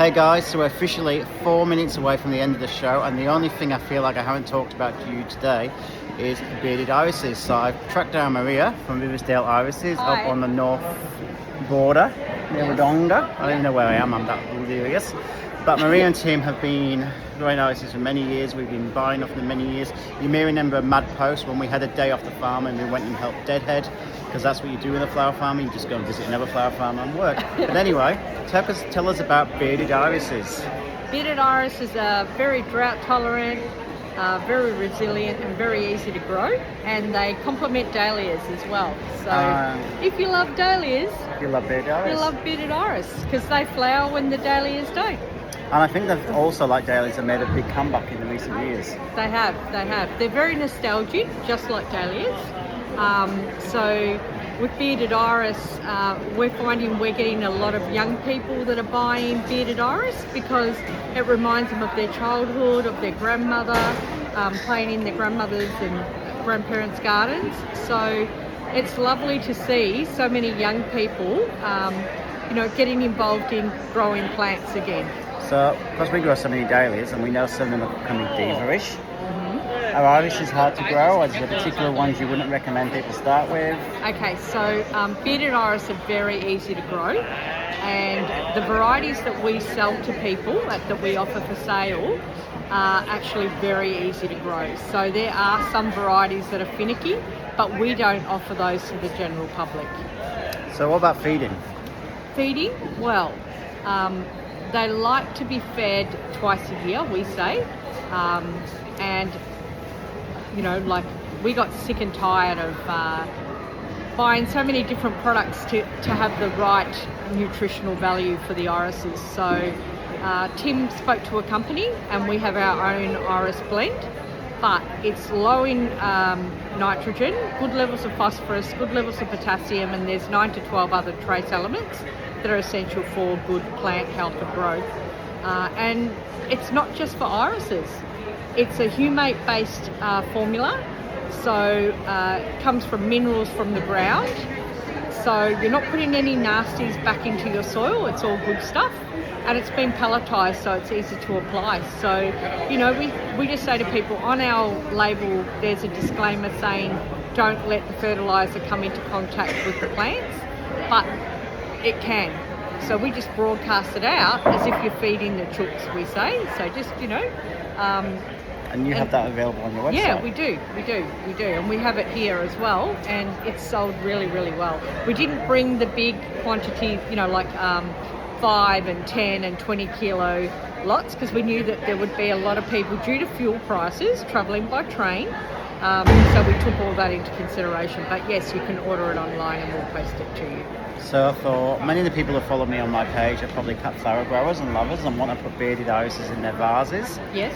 Hey guys, so we're officially 4 minutes away from the end of the show, and the only thing I feel like I haven't talked about to you today is bearded irises. So I've tracked down Maria from Riversdale Irises up on the north border near Wodonga. I don't even know where I am, I'm that delirious. But Maria and Tim have been growing irises for many years. We've been buying off them many years. You may remember Mad Post when we had a day off the farm and we went and helped Deadhead, because that's what you do in a flower farm. You just go and visit another flower farm and work. But anyway, tell us about bearded irises. Bearded irises are very drought tolerant, very resilient and very easy to grow, and they complement dahlias as well. So if you love dahlias, you love bearded iris. You love bearded iris because they flower when the dahlias don't. And I think they've also, like dahlias, have made a big comeback in the recent years. They have. They're very nostalgic, just like dahlias. So with bearded iris, we're finding we're getting a lot of young people that are buying bearded iris because it reminds them of their childhood, of their grandmother, playing in their grandmother's and grandparents' gardens. So it's lovely to see so many young people, getting involved in growing plants again. So, because we grow so many dahlias and we know some of them are becoming diva-ish, are irises hard to grow, or is there particular ones you wouldn't recommend people start with? Okay, so bearded iris are very easy to grow, and the varieties that we sell to people, that we offer for sale, are actually very easy to grow. So there are some varieties that are finicky, but we don't offer those to the general public. So what about feeding? Feeding? Well, they like to be fed twice a year, we say, and we got sick and tired of buying so many different products to have the right nutritional value for the irises. So Tim spoke to a company and we have our own iris blend, but it's low in nitrogen, good levels of phosphorus, good levels of potassium, and there's 9 to 12 other trace elements that are essential for good plant health and growth. And it's not just for irises. It's a humate-based formula, so it comes from minerals from the ground. So you're not putting any nasties back into your soil, it's all good stuff. And it's been pelletized, so it's easy to apply. So, we just say to people, on our label, there's a disclaimer saying, don't let the fertilizer come into contact with the plants, but it can. So we just broadcast it out as if you're feeding the chooks, we say. So just, And you have that available on your website? Yeah, we do. And we have it here as well, and it's sold really, really well. We didn't bring the big quantity, 5 and 10 and 20 kilo lots, because we knew that there would be a lot of people, due to fuel prices, travelling by train. So we took all that into consideration. But yes, you can order it online and we'll post it to you. So for many of the people who follow me on my page are probably cut flower growers and lovers and want to put bearded irises in their vases. Yes.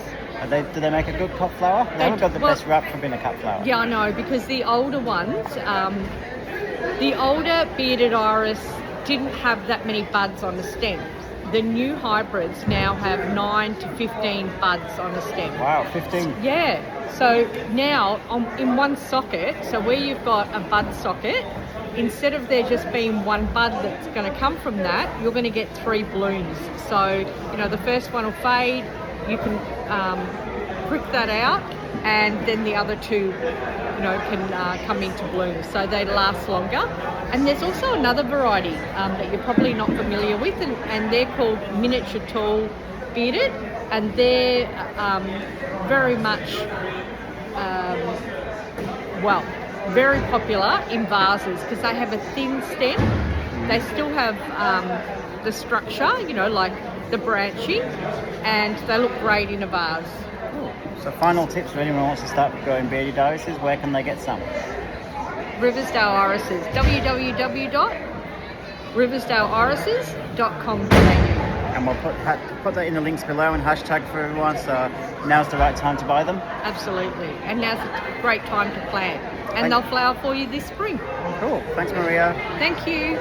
Do they make a good cut flower? They haven't got the best rap for being a cut flower. Yeah, I know, because the older ones, the older bearded iris didn't have that many buds on the stem. The new hybrids now have 9 to 15 buds on the stem. Wow, 15? Yeah. So now in one socket, so where you've got a bud socket, instead of there just being one bud that's going to come from that, you're going to get 3 blooms. So, the first one will fade, you can prick that out, and then the other 2, can come into bloom. So they last longer. And there's also another variety that you're probably not familiar with, and they're called miniature tall bearded, and they're very much, very popular in vases because they have a thin stem. They still have the structure, like the branching, and they look great in a vase. Cool. So final tips for anyone who wants to start growing bearded irises, where can they get some? Riversdale Irises, www.riversdaleirises.com.au. And we'll put that in the links below and hashtag for everyone, so now's the right time to buy them? Absolutely, and now's a great time to plant, and they'll flower for you this spring. Cool, thanks Maria. Thank you.